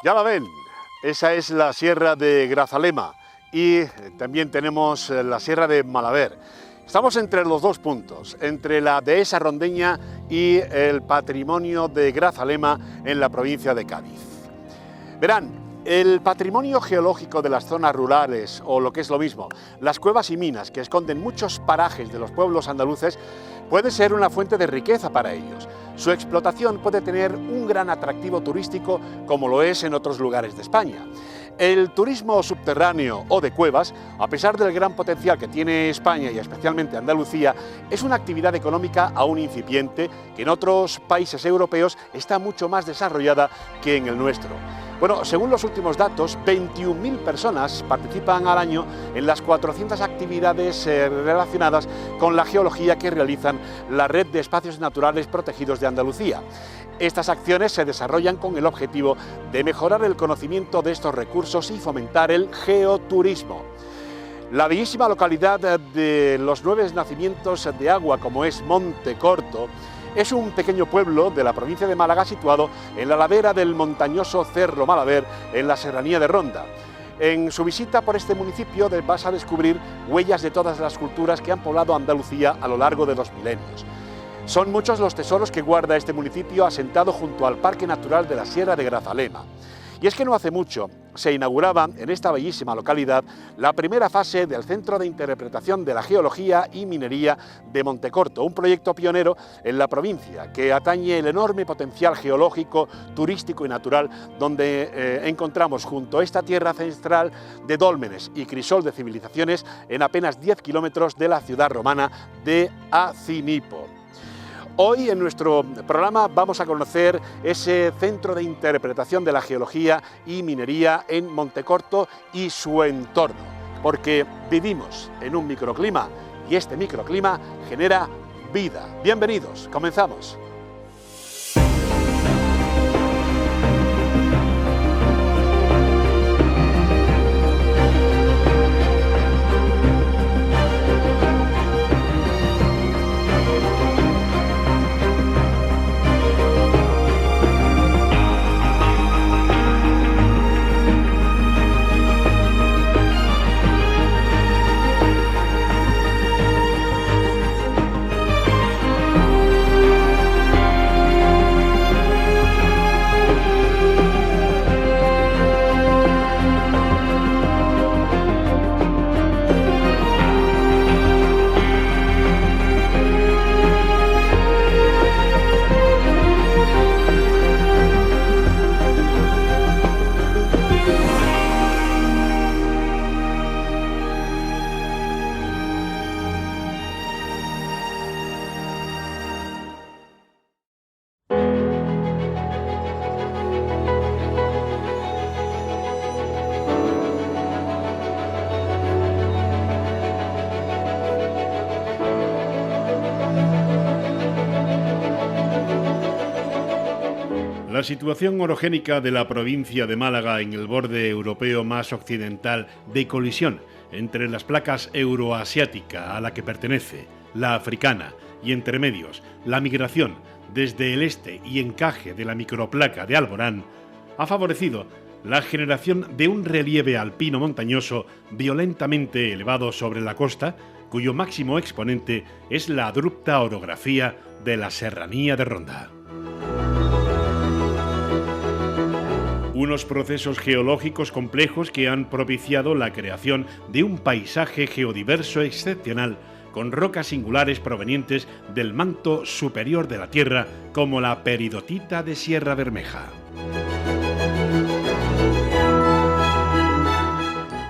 Ya la ven, esa es la Sierra de Grazalema y también tenemos la Sierra de Malaver. Estamos entre los dos puntos, entre la dehesa rondeña y el patrimonio de Grazalema en la provincia de Cádiz. Verán, el patrimonio geológico de las zonas rurales, o lo que es lo mismo, las cuevas y minas que esconden muchos parajes de los pueblos andaluces, puede ser una fuente de riqueza para ellos. Su explotación puede tener un gran atractivo turístico como lo es en otros lugares de España. El turismo subterráneo o de cuevas, a pesar del gran potencial que tiene España y especialmente Andalucía, es una actividad económica aún incipiente que en otros países europeos está mucho más desarrollada que en el nuestro. Bueno, según los últimos datos, 21.000 personas participan al año en las 400 actividades relacionadas con la geología que realizan la Red de Espacios Naturales Protegidos de Andalucía. Estas acciones se desarrollan con el objetivo de mejorar el conocimiento de estos recursos y fomentar el geoturismo. La bellísima localidad de los 9 nacimientos de agua, como es Montecorto, es un pequeño pueblo de la provincia de Málaga situado en la ladera del montañoso Cerro Malaver, en la serranía de Ronda. En su visita por este municipio vas a descubrir huellas de todas las culturas que han poblado Andalucía a lo largo de los milenios. Son muchos los tesoros que guarda este municipio asentado junto al Parque Natural de la Sierra de Grazalema. Y es que no hace mucho se inauguraba en esta bellísima localidad la primera fase del Centro de Interpretación de la Geología y Minería de Montecorto, un proyecto pionero en la provincia que atañe el enorme potencial geológico, turístico y natural donde encontramos junto a esta tierra ancestral de dólmenes y crisol de civilizaciones en apenas 10 kilómetros de la ciudad romana de Acinipo. Hoy en nuestro programa vamos a conocer ese centro de interpretación de la geología y minería en Montecorto y su entorno, porque vivimos en un microclima y este microclima genera vida. Bienvenidos, comenzamos. La situación orogénica de la provincia de Málaga en el borde europeo más occidental de colisión entre las placas euroasiática a la que pertenece, la africana y entre medios la migración desde el este y encaje de la microplaca de Alborán, ha favorecido la generación de un relieve alpino montañoso violentamente elevado sobre la costa, cuyo máximo exponente es la abrupta orografía de la serranía de Ronda. Unos procesos geológicos complejos que han propiciado la creación de un paisaje geodiverso excepcional, con rocas singulares provenientes del manto superior de la Tierra, como la peridotita de Sierra Bermeja.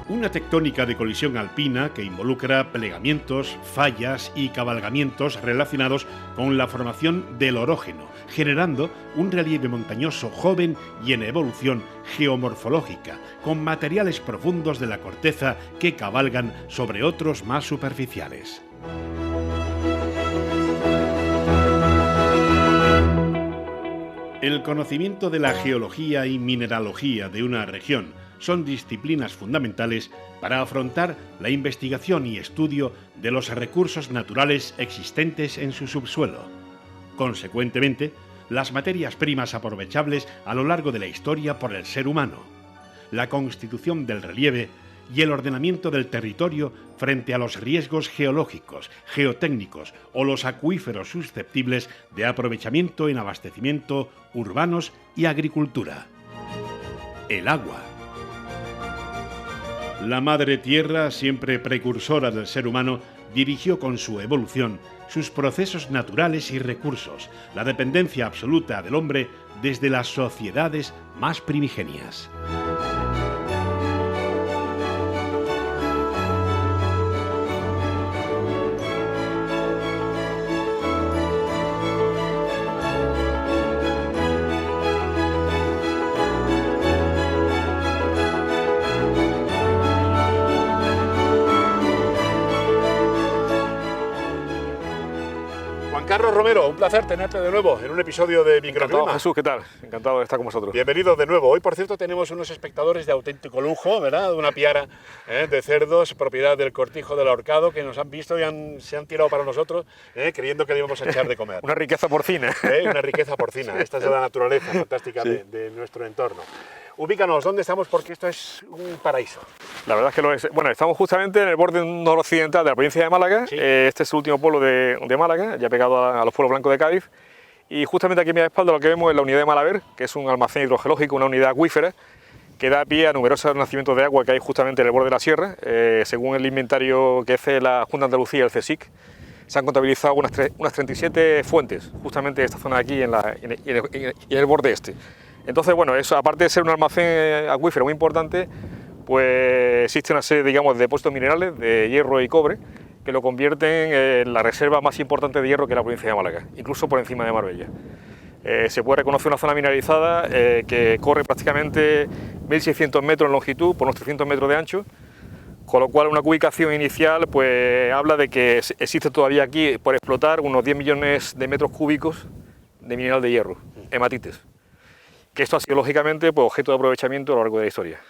Una tectónica de colisión alpina que involucra plegamientos, fallas y cabalgamientos relacionados con la formación del orógeno, generando un relieve montañoso joven y en evolución geomorfológica, con materiales profundos de la corteza que cabalgan sobre otros más superficiales. El conocimiento de la geología y mineralogía de una región son disciplinas fundamentales para afrontar la investigación y estudio de los recursos naturales existentes en su subsuelo. Consecuentemente, las materias primas aprovechables a lo largo de la historia por el ser humano, la constitución del relieve y el ordenamiento del territorio frente a los riesgos geológicos, geotécnicos o los acuíferos susceptibles de aprovechamiento en abastecimiento, urbanos y agricultura. El agua. La madre tierra, siempre precursora del ser humano, dirigió con su evolución sus procesos naturales y recursos, la dependencia absoluta del hombre desde las sociedades más primigenias. Carlos Romero, un placer tenerte de nuevo en un episodio de Microclima. Encantado, Jesús, ¿qué tal? Encantado de estar con vosotros. Bienvenido de nuevo. Hoy, por cierto, tenemos unos espectadores de auténtico lujo, ¿verdad? Una piara de cerdos, propiedad del Cortijo del Ahorcado, que nos han visto y se han tirado para nosotros, creyendo que le íbamos a echar de comer. Una riqueza porcina. Una riqueza porcina. Esta es de la naturaleza fantástica de nuestro entorno. Ubícanos, ¿dónde estamos? Porque esto es un paraíso. La verdad es que lo es. Bueno, estamos justamente en el borde noroccidental de la provincia de Málaga. Sí. Este es el último pueblo de Málaga, ya pegado a los pueblos blancos de Cádiz. Y justamente aquí a mi espalda lo que vemos es la unidad de Malaver, que es un almacén hidrogeológico, una unidad acuífera, que da pie a numerosos nacimientos de agua que hay justamente en el borde de la sierra. Según el inventario que hace la Junta de Andalucía, el CSIC, se han contabilizado unas 37 fuentes, justamente en esta zona de aquí, en el borde este. Entonces, bueno, eso, aparte de ser un almacén acuífero muy importante, pues existe una serie, digamos, de depósitos minerales de hierro y cobre que lo convierten en la reserva más importante de hierro que la provincia de Málaga, incluso por encima de Marbella. Se puede reconocer una zona mineralizada que corre prácticamente 1.600 metros en longitud por unos 300 metros de ancho, con lo cual una ubicación inicial pues habla de que existe todavía aquí por explotar unos 10 millones de metros cúbicos de mineral de hierro, hematites. Que esto ha sido lógicamente pues, objeto de aprovechamiento a lo largo de la historia.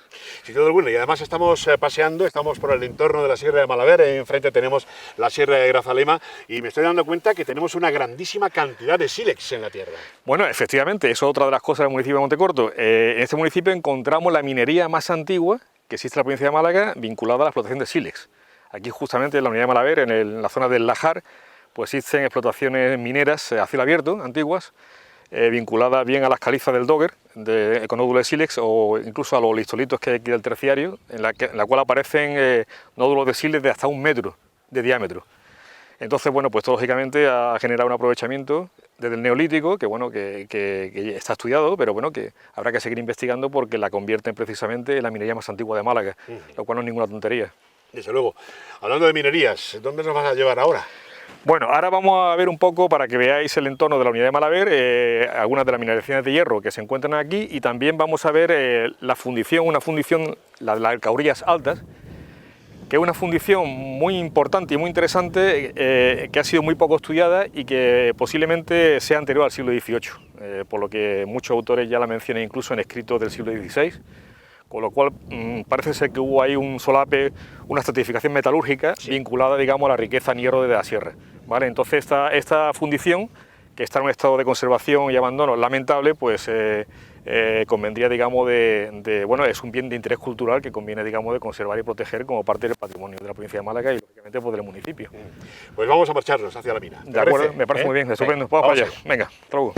Sí, todo bueno. Y además estamos paseando, estamos por el entorno de la Sierra de Malaver, enfrente tenemos la Sierra de Grazalema y me estoy dando cuenta que tenemos una grandísima cantidad de sílex en la tierra. Bueno, efectivamente, eso es otra de las cosas del municipio de Montecorto. En este municipio encontramos la minería más antigua que existe en la provincia de Málaga vinculada a la explotación de sílex. Aquí justamente en la unidad de Malaver, en la zona del Lajar, pues existen explotaciones mineras a cielo abierto, antiguas, vinculada bien a las calizas del Dogger, con nódulos de sílex, o incluso a los listolitos que hay aquí del terciario, en la cual aparecen nódulos de sílex de hasta 1 metro de diámetro. Entonces, bueno, pues esto lógicamente ha generado un aprovechamiento desde el neolítico, que bueno, que está estudiado, pero bueno, que habrá que seguir investigando porque la convierten precisamente en la minería más antigua de Málaga, lo cual no es ninguna tontería. Desde luego. Hablando de minerías, ¿dónde nos vas a llevar ahora? Bueno, ahora vamos a ver un poco, para que veáis el entorno de la unidad de Malaver, algunas de las mineralizaciones de hierro que se encuentran aquí, y también vamos a ver la fundición, la de las alcaurías altas, que es una fundición muy importante y muy interesante, que ha sido muy poco estudiada y que posiblemente sea anterior al siglo XVIII, por lo que muchos autores ya la mencionan incluso en escritos del siglo XVI. Con lo cual parece ser que hubo ahí un solape, una estratificación metalúrgica vinculada, digamos, a la riqueza en hierro de la sierra, ¿vale? Entonces esta fundición, que está en un estado de conservación y abandono lamentable, pues convendría, digamos, bueno, es un bien de interés cultural que conviene, digamos, de conservar y proteger como parte del patrimonio de la provincia de Málaga y, lógicamente, pues, del municipio. Pues vamos a marcharnos hacia la mina. De acuerdo, me parece muy bien, estupendo. Vamos para allá. Venga, hasta luego.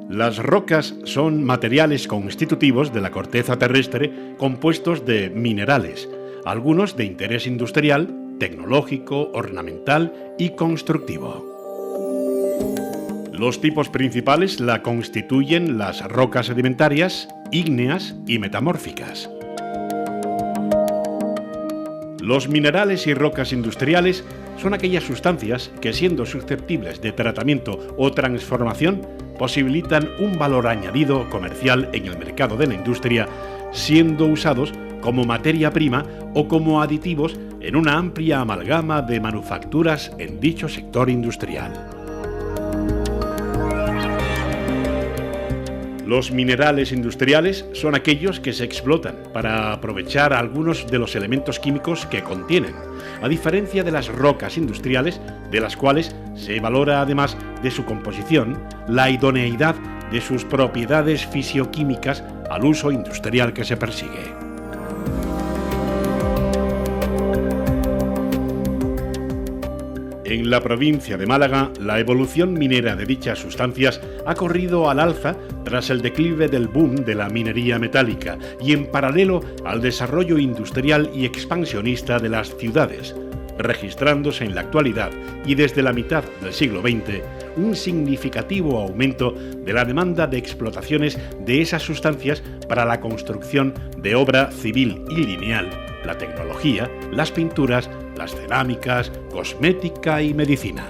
Las rocas son materiales constitutivos de la corteza terrestre compuestos de minerales, algunos de interés industrial, tecnológico, ornamental y constructivo. Los tipos principales la constituyen las rocas sedimentarias, ígneas y metamórficas. Los minerales y rocas industriales son aquellas sustancias que, siendo susceptibles de tratamiento o transformación, posibilitan un valor añadido comercial en el mercado de la industria, siendo usados como materia prima o como aditivos en una amplia amalgama de manufacturas en dicho sector industrial. Los minerales industriales son aquellos que se explotan para aprovechar algunos de los elementos químicos que contienen, a diferencia de las rocas industriales, de las cuales se valora, además de su composición, la idoneidad de sus propiedades fisioquímicas al uso industrial que se persigue. En la provincia de Málaga, la evolución minera de dichas sustancias ha corrido al alza tras el declive del boom de la minería metálica y en paralelo al desarrollo industrial y expansionista de las ciudades, registrándose en la actualidad y desde la mitad del siglo XX un significativo aumento de la demanda de explotaciones de esas sustancias para la construcción de obra civil y lineal, la tecnología, las pinturas, las cerámicas, cosmética y medicina.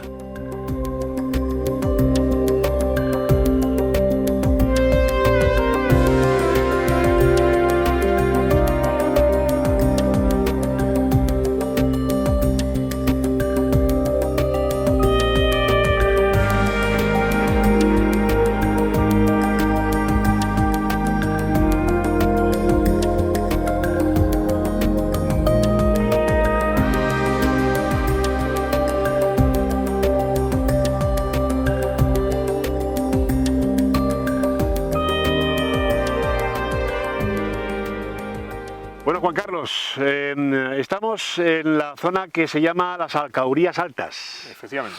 Bueno, Juan Carlos, estamos en la zona que se llama las Alcaurías Altas. Efectivamente.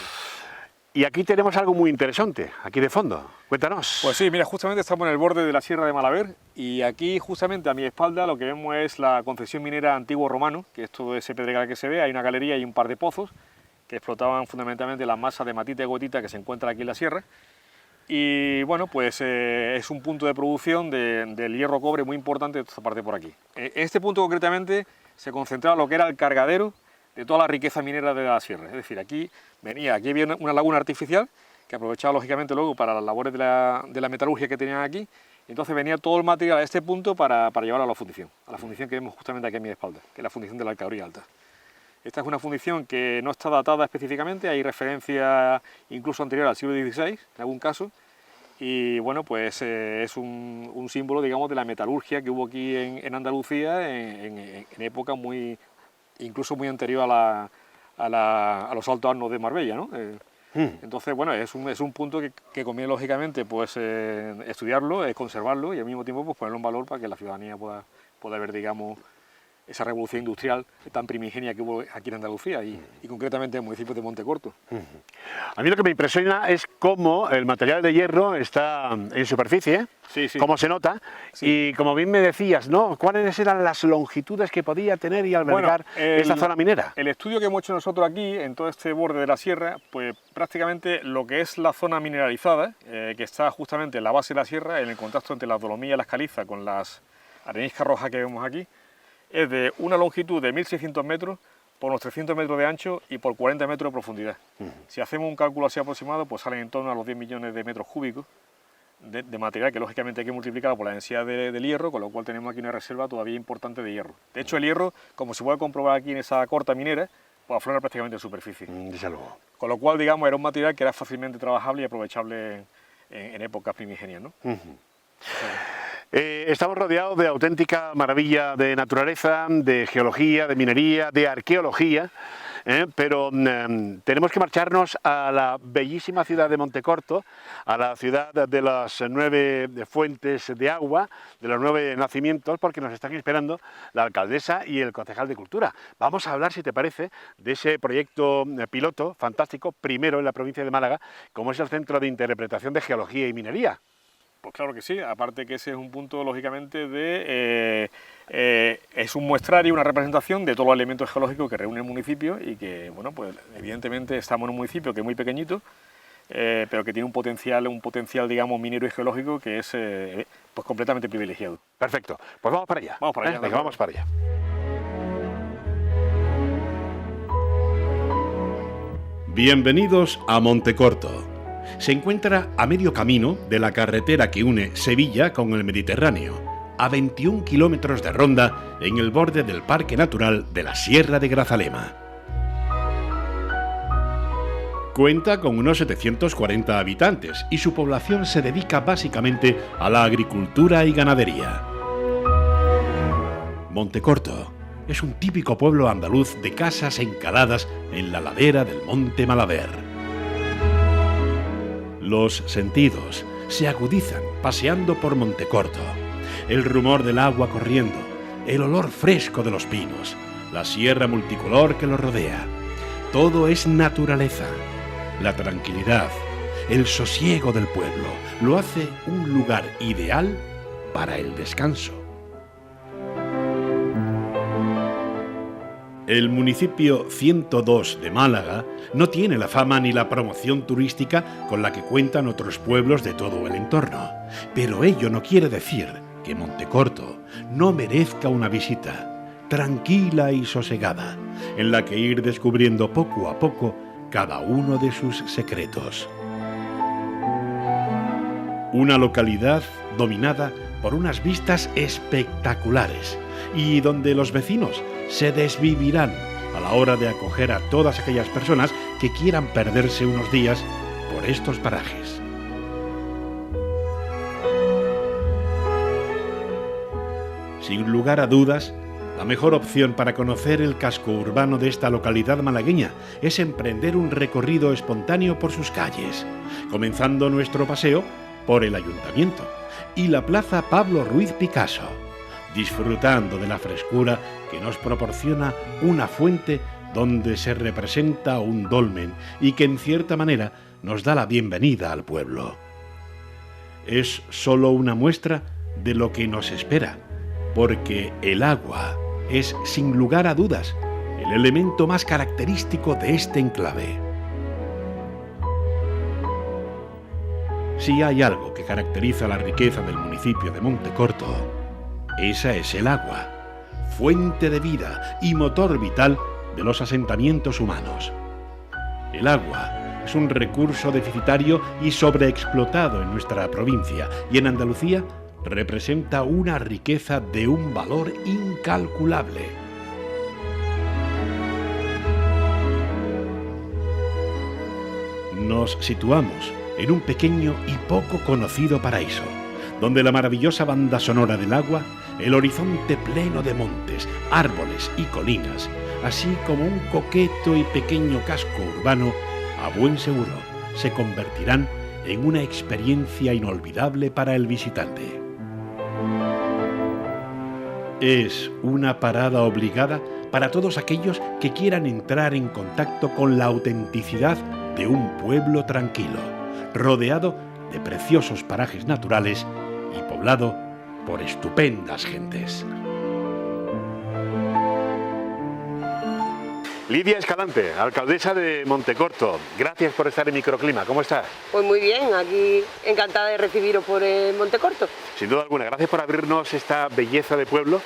Y aquí tenemos algo muy interesante, aquí de fondo. Cuéntanos. Pues sí, mira, justamente estamos en el borde de la Sierra de Malaver y aquí justamente a mi espalda lo que vemos es la concesión minera Antiguo Romano, que es todo ese pedregal que se ve. Hay una galería y un par de pozos que explotaban fundamentalmente las masas de matita y gotita que se encuentran aquí en la sierra. Y bueno, pues es un punto de producción del hierro-cobre muy importante de esta parte por aquí. En este punto concretamente se concentraba lo que era el cargadero de toda la riqueza minera de la sierra. Es decir, aquí había una laguna artificial que aprovechaba lógicamente luego para las labores de la metalurgia que tenían aquí. Entonces venía todo el material a este punto para llevarlo a la fundición que vemos justamente aquí a mi espalda, que es la fundición de la Alcauría Alta. Esta es una fundición que no está datada específicamente, hay referencia incluso anterior al siglo XVI, en algún caso, y bueno, pues es un símbolo, digamos, de la metalurgia que hubo aquí en Andalucía en época incluso muy anterior a los altos hornos de Marbella, ¿no? Entonces, bueno, es un punto que conviene lógicamente pues estudiarlo, conservarlo y al mismo tiempo pues ponerlo en valor para que la ciudadanía pueda ver, digamos, esa revolución industrial tan primigenia que hubo aquí en Andalucía y concretamente en el municipio de Montecorto. A mí lo que me impresiona es cómo el material de hierro está en superficie, sí, sí. Cómo se nota, sí. Y como bien me decías, ¿no? ¿Cuáles eran las longitudes que podía tener y albergar esta zona minera? El estudio que hemos hecho nosotros aquí, en todo este borde de la sierra, pues prácticamente lo que es la zona mineralizada, que está justamente en la base de la sierra, en el contacto entre la dolomía y las calizas con las areniscas rojas que vemos aquí, es de una longitud de 1.600 metros por unos 300 metros de ancho y por 40 metros de profundidad. Si hacemos un cálculo así aproximado, pues salen en torno a los 10 millones de metros cúbicos de material que lógicamente hay que multiplicar por la densidad del hierro, con lo cual tenemos aquí una reserva todavía importante de hierro. De hecho, el hierro, como se puede comprobar aquí en esa corta minera, pues aflora prácticamente en superficie. Desde luego. Con lo cual, digamos, era un material que era fácilmente trabajable y aprovechable en épocas primigenias, ¿no? Estamos rodeados de auténtica maravilla de naturaleza, de geología, de minería, de arqueología, pero tenemos que marcharnos a la bellísima ciudad de Montecorto, a la ciudad de las 9 fuentes de agua, de los 9 nacimientos, porque nos están esperando la alcaldesa y el concejal de Cultura. Vamos a hablar, si te parece, de ese proyecto piloto fantástico, primero en la provincia de Málaga, como es el Centro de Interpretación de Geología y Minería. Pues claro que sí, aparte que ese es un punto lógicamente es un muestrario, una representación de todos los elementos geológicos que reúne el municipio y que, bueno, pues evidentemente estamos en un municipio que es muy pequeñito, pero que tiene un potencial digamos minero y geológico que es pues completamente privilegiado. Perfecto, pues vamos para allá. Vamos para allá. Venga, vamos para allá. Bienvenidos a Montecorto. Se encuentra a medio camino de la carretera que une Sevilla con el Mediterráneo, a 21 kilómetros de Ronda, en el borde del Parque Natural de la Sierra de Grazalema. Cuenta con unos 740 habitantes y su población se dedica básicamente a la agricultura y ganadería. Montecorto es un típico pueblo andaluz de casas encaladas en la ladera del Monte Malaver. Los sentidos se agudizan paseando por Montecorto. El rumor del agua corriendo, el olor fresco de los pinos, la sierra multicolor que lo rodea. Todo es naturaleza. La tranquilidad, el sosiego del pueblo lo hace un lugar ideal para el descanso. El municipio 102 de Málaga no tiene la fama ni la promoción turística con la que cuentan otros pueblos de todo el entorno, pero ello no quiere decir que Montecorto no merezca una visita tranquila y sosegada, en la que ir descubriendo poco a poco cada uno de sus secretos. Una localidad dominada por unas vistas espectaculares y donde los vecinos se desvivirán a la hora de acoger a todas aquellas personas que quieran perderse unos días por estos parajes. Sin lugar a dudas, la mejor opción para conocer el casco urbano de esta localidad malagueña es emprender un recorrido espontáneo por sus calles, comenzando nuestro paseo por el Ayuntamiento y la Plaza Pablo Ruiz Picasso, disfrutando de la frescura que nos proporciona una fuente donde se representa un dolmen y que en cierta manera nos da la bienvenida al pueblo. Es solo una muestra de lo que nos espera, porque el agua es, sin lugar a dudas, el elemento más característico de este enclave. Si hay algo que caracteriza la riqueza del municipio de Montecorto, esa es el agua, fuente de vida y motor vital de los asentamientos humanos. El agua es un recurso deficitario y sobreexplotado en nuestra provincia, y en Andalucía representa una riqueza de un valor incalculable. Nos situamos en un pequeño y poco conocido paraíso, donde la maravillosa banda sonora del agua, el horizonte pleno de montes, árboles y colinas, así como un coqueto y pequeño casco urbano, a buen seguro se convertirán en una experiencia inolvidable para el visitante. Es una parada obligada para todos aquellos que quieran entrar en contacto con la autenticidad de un pueblo tranquilo, rodeado de preciosos parajes naturales y poblado por estupendas gentes. Lidia Escalante, alcaldesa de Montecorto, gracias por estar en Microclima. ¿Cómo estás? Pues muy bien, aquí encantada de recibiros por Montecorto. Sin duda alguna, gracias por abrirnos esta belleza de pueblo,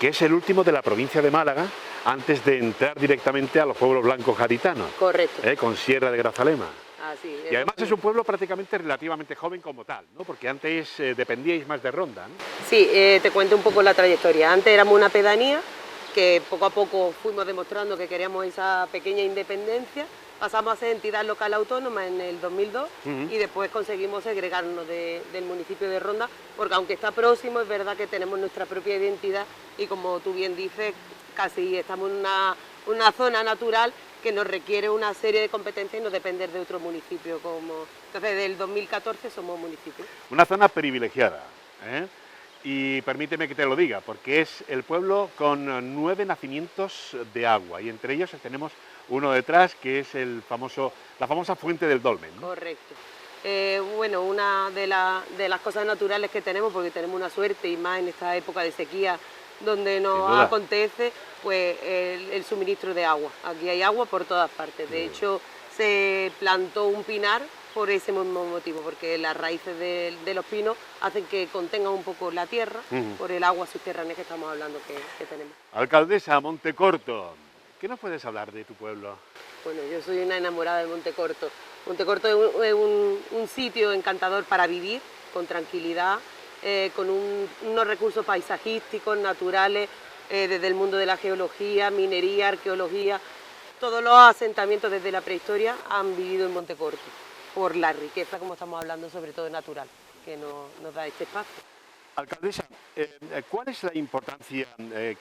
que es el último de la provincia de Málaga, antes de entrar directamente a los pueblos blancos gaditanos. Correcto. Con Sierra de Grazalema. Así, y además es un pueblo prácticamente relativamente joven como tal, ¿no? Porque antes dependíais más de Ronda, ¿no? Sí, te cuento un poco la trayectoria. Antes éramos una pedanía, que poco a poco fuimos demostrando que queríamos esa pequeña independencia. Pasamos a ser entidad local autónoma en el 2002 y después conseguimos segregarnos del municipio de Ronda, porque aunque está próximo, es verdad que tenemos nuestra propia identidad y, como tú bien dices, casi estamos en una zona natural que nos requiere una serie de competencias y no depender de otro municipio. Entonces, del 2014 somos municipio. Una zona privilegiada, ¿eh? Y permíteme que te lo diga, porque es el pueblo con 9 nacimientos de agua, y entre ellos tenemos uno detrás, que es la famosa fuente del Dolmen, ¿no? Correcto. Bueno, una de las cosas naturales que tenemos, porque tenemos una suerte, y más en esta época de sequía, donde nos acontece pues el suministro de agua. Aquí hay agua por todas partes. De hecho, se plantó un pinar por ese mismo motivo, porque las raíces de los pinos hacen que contengan un poco la tierra por el agua subterránea que estamos hablando que tenemos. Alcaldesa, Montecorto, ¿qué nos puedes hablar de tu pueblo? Bueno, yo soy una enamorada de Montecorto. Montecorto es un sitio encantador para vivir, con tranquilidad, con unos recursos paisajísticos, naturales, desde el mundo de la geología, minería, arqueología. Todos los asentamientos desde la prehistoria han vivido en Montecorto, por la riqueza, como estamos hablando, sobre todo natural, que nos da este espacio. Alcaldesa, ¿cuál es la importancia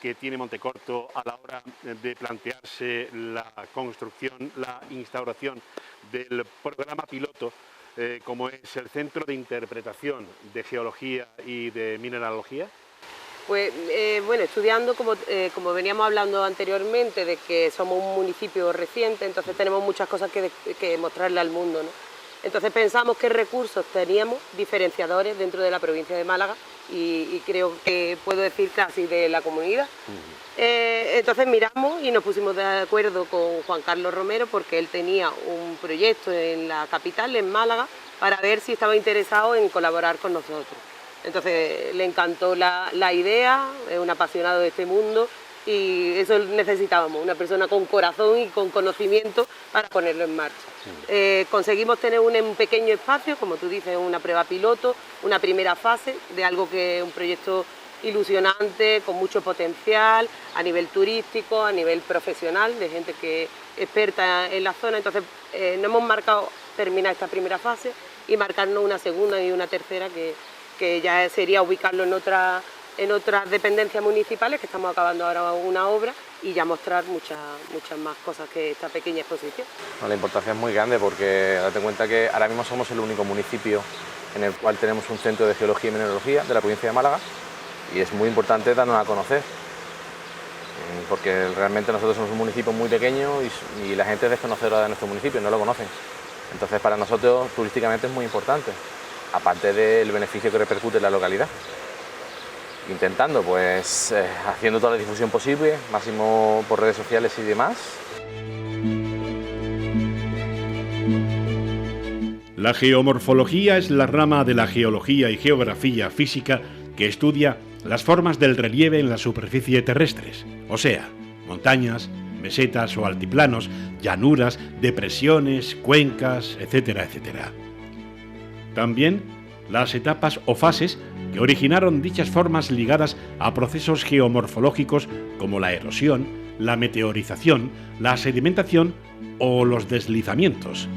que tiene Montecorto a la hora de plantearse la construcción, la instauración del programa piloto, como es el Centro de Interpretación de Geología y de Mineralogía? Pues bueno, estudiando, como veníamos hablando anteriormente, de que somos un municipio reciente, entonces tenemos muchas cosas que mostrarle al mundo, ¿no? Entonces pensamos qué recursos teníamos diferenciadores dentro de la provincia de Málaga y creo que puedo decir casi de la comunidad. Entonces miramos y nos pusimos de acuerdo con Juan Carlos Romero porque él tenía un proyecto en la capital, en Málaga, para ver si estaba interesado en colaborar con nosotros. Entonces le encantó la idea, es un apasionado de este mundo y eso necesitábamos, una persona con corazón y con conocimiento para ponerlo en marcha. Conseguimos tener un pequeño espacio, como tú dices, una prueba piloto, una primera fase de algo que es un proyecto ilusionante, con mucho potencial, a nivel turístico, a nivel profesional, de gente que es experta en la zona. Entonces nos hemos marcado terminar esta primera fase y marcarnos una segunda y una tercera que ya sería ubicarlo en otras dependencias municipales, que estamos acabando ahora una obra, y ya mostrar muchas más cosas que esta pequeña exposición. La importancia es muy grande porque date cuenta que ahora mismo somos el único municipio en el cual tenemos un centro de geología y mineralogía de la provincia de Málaga y es muy importante darnos a conocer porque realmente nosotros somos un municipio muy pequeño y la gente es desconocedora de nuestro municipio, no lo conocen. Entonces para nosotros turísticamente es muy importante, aparte del beneficio que repercute en la localidad. Intentando, pues, haciendo toda la difusión posible, máximo por redes sociales y demás. La geomorfología es la rama de la geología y geografía física que estudia las formas del relieve en la superficie terrestres, o sea, montañas, mesetas o altiplanos, llanuras, depresiones, cuencas, etcétera, etcétera. También las etapas o fases que originaron dichas formas ligadas a procesos geomorfológicos como la erosión, la meteorización, la sedimentación o los deslizamientos.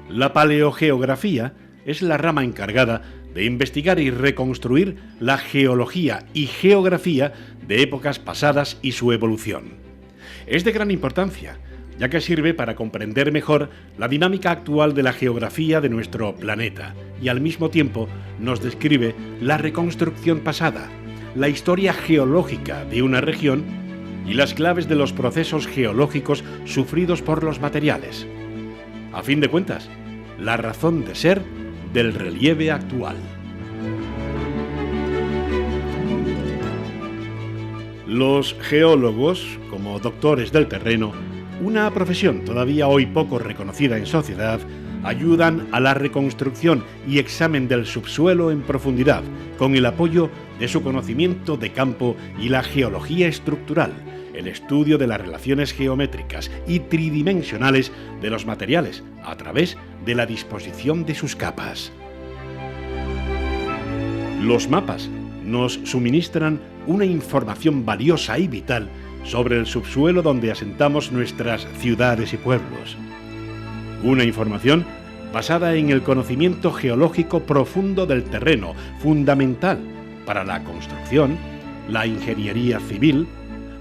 La paleogeografía es la rama encargada de investigar y reconstruir la geología y geografía de épocas pasadas y su evolución. Es de gran importancia, ya que sirve para comprender mejor la dinámica actual de la geografía de nuestro planeta y al mismo tiempo nos describe la reconstrucción pasada, la historia geológica de una región y las claves de los procesos geológicos sufridos por los materiales. A fin de cuentas, la razón de ser del relieve actual. Los geólogos, como doctores del terreno, una profesión todavía hoy poco reconocida en sociedad, ayudan a la reconstrucción y examen del subsuelo en profundidad, con el apoyo de su conocimiento de campo y la geología estructural, el estudio de las relaciones geométricas y tridimensionales de los materiales a través de la disposición de sus capas. Los mapas nos suministran una información valiosa y vital sobre el subsuelo donde asentamos nuestras ciudades y pueblos. Una información basada en el conocimiento geológico profundo del terreno, fundamental para la construcción, la ingeniería civil,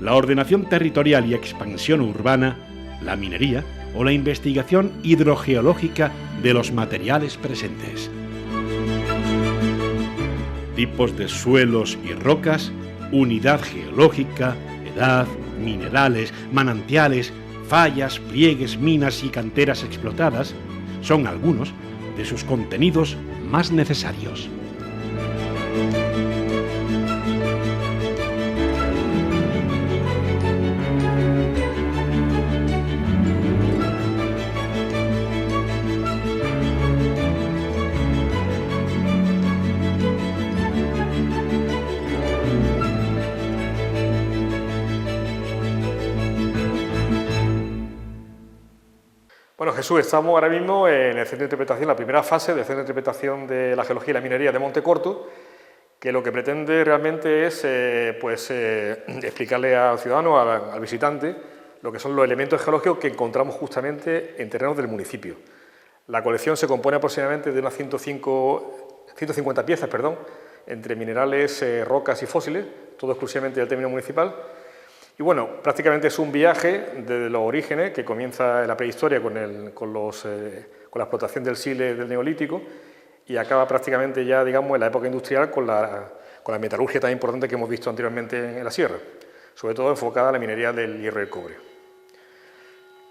la ordenación territorial y expansión urbana, la minería o la investigación hidrogeológica de los materiales presentes. Tipos de suelos y rocas, unidad geológica, edad, minerales, manantiales, fallas, pliegues, minas y canteras explotadas son algunos de sus contenidos más necesarios. Bueno, Jesús, estamos ahora mismo en el centro de interpretación, la primera fase del centro de interpretación de la geología y la minería de Montecorto, que lo que pretende realmente es explicarle al ciudadano, al visitante, lo que son los elementos geológicos que encontramos justamente en terrenos del municipio. La colección se compone aproximadamente de unas 150 piezas, entre minerales, rocas y fósiles, todo exclusivamente del término municipal. Y bueno, prácticamente es un viaje desde los orígenes, que comienza en la prehistoria con la explotación del sile del Neolítico, y acaba prácticamente ya, digamos, en la época industrial con la metalurgia tan importante que hemos visto anteriormente en la sierra, sobre todo enfocada a la minería del hierro y el cobre.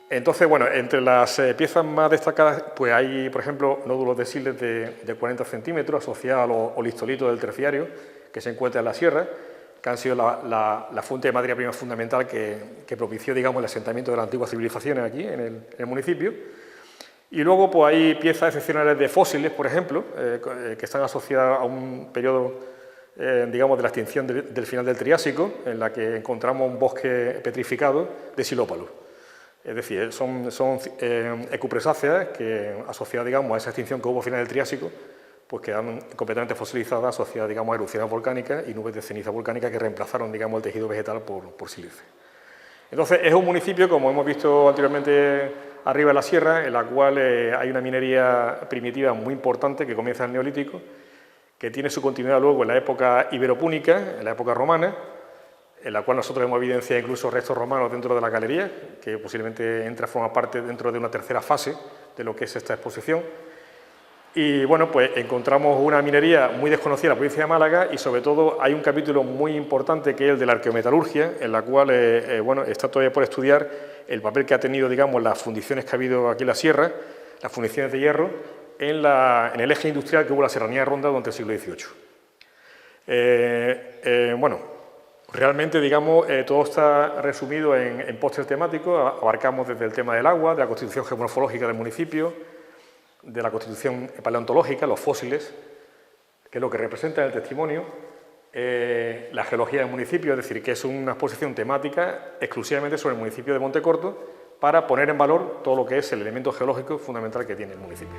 Entonces, bueno, entre las piezas más destacadas, pues hay, por ejemplo, nódulos de siles de 40 centímetros asociados a los olistolitos del terciario que se encuentran en la sierra, que han sido la fuente de materia prima fundamental que propició, digamos, el asentamiento de las antiguas civilizaciones aquí en el municipio. Y luego pues hay piezas excepcionales de fósiles, por ejemplo, que están asociadas a un periodo, digamos, de la extinción del final del Triásico, en la que encontramos un bosque petrificado de silópalos. Es decir, son ecupresáceas que, asociadas, digamos, a esa extinción que hubo al final del Triásico, pues quedan completamente fosilizadas, asociadas, digamos, a erupciones volcánicas y nubes de ceniza volcánica que reemplazaron, digamos, el tejido vegetal por sílice. Entonces, es un municipio, como hemos visto anteriormente arriba en la sierra, en la cual hay una minería primitiva muy importante que comienza en el Neolítico, que tiene su continuidad luego en la época iberopúnica, en la época romana, en la cual nosotros hemos evidenciado incluso restos romanos dentro de la galería, que posiblemente entra a formar parte dentro de una tercera fase de lo que es esta exposición. Y bueno, pues encontramos una minería muy desconocida en la provincia de Málaga y sobre todo hay un capítulo muy importante que es el de la arqueometalurgia, en la cual bueno, está todavía por estudiar el papel que ha tenido, digamos, las fundiciones que ha habido aquí en la sierra, las fundiciones de hierro, en el eje industrial que hubo en la Serranía de Ronda durante el siglo XVIII. Bueno, realmente, digamos, todo está resumido en póster temático. Abarcamos desde el tema del agua, de la constitución geomorfológica del municipio, de la constitución paleontológica, los fósiles, que es lo que representa el testimonio, la geología del municipio, es decir, que es una exposición temática exclusivamente sobre el municipio de Montecorto para poner en valor todo lo que es el elemento geológico fundamental que tiene el municipio.